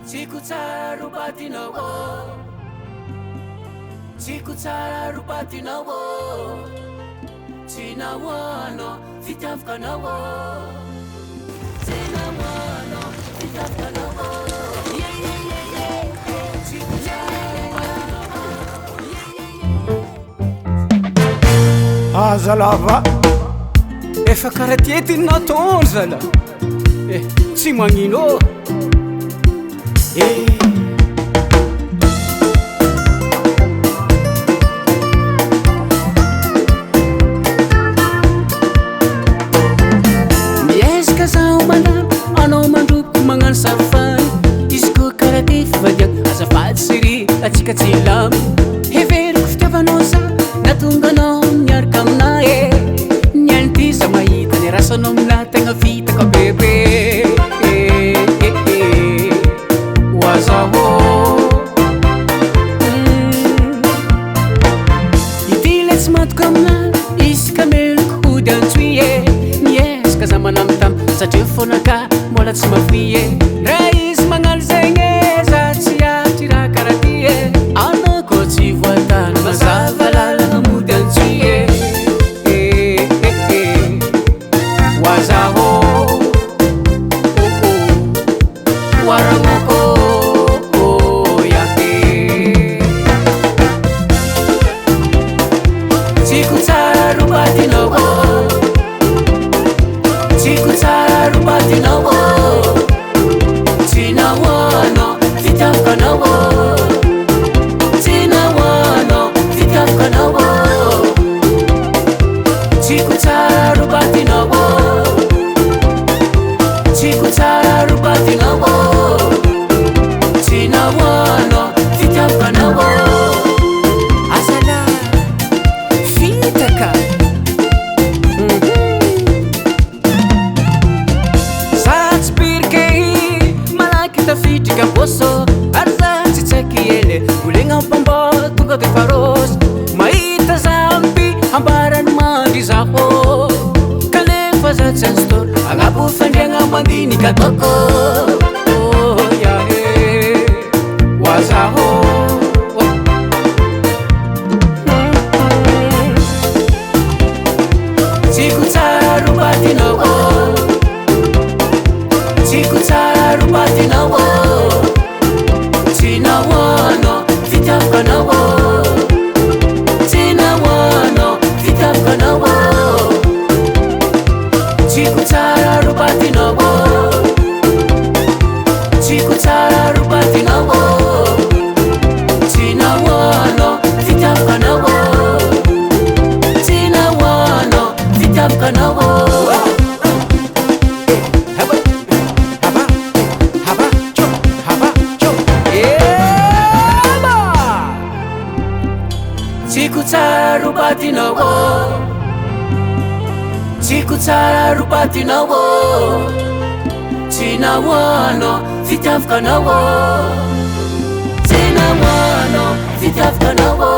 tsiko tsara robatinao tsiko tsara robatinao tsy nahoanao fitiavakanao tsy nahoanao fitiavakanao tsiko tsara aza lava efa karaha tietiny nataony zala tsy magnino miezaka zaho mandamy anao mandroko magnano sarofany izy koa karaha ty fivadiako azafady sery atsika tsy lamy heveriko fitiavanao za natonga anao miaraka aminay niany ty za mahita ny rasanao aminahy tegna vitako bebe oazaho ityle tsy matoka aminahy izy ka meloko hody antsoy miezaka za manamy tamy satria fonaka mbola tsy mafoy raha izy magnano zegny za tsy atry raha karaha ty anao koa tsy voatany mazava lalana mody antsoy oazaho waramoko tsiko tsara robatinao tsiko tsara robatinao tsy nahoanao fitiavakanao tsy nahoanao fitiavakanao tsiko tsara robatinao tsiko tsara robatinao tsy nahoanao fitiavakanao azala fitaka za tsy pirikehy malaky tafitrika boso ary za tsy tsaiky ele olegna mpamba tonga de farosy mahita zampy ambarany mandry zaho kanefa za tsy azotolo agnapo fandriagna mandinika toko oazaho tsiko tsara robatinao tsiko tsara robatinao tsy nahoanao fitiavakanao tsy nahoanao fitiavakanao tsiko tsara robatinao tsiko tsara robatinao tsy nahoanao fitiavakanao tsy nahoanao fitiavakanao tsiko tsara robatinao tsiko tsara robatinao tsy nahoanao fitiavakanao tsy nahoanao fitiavakanao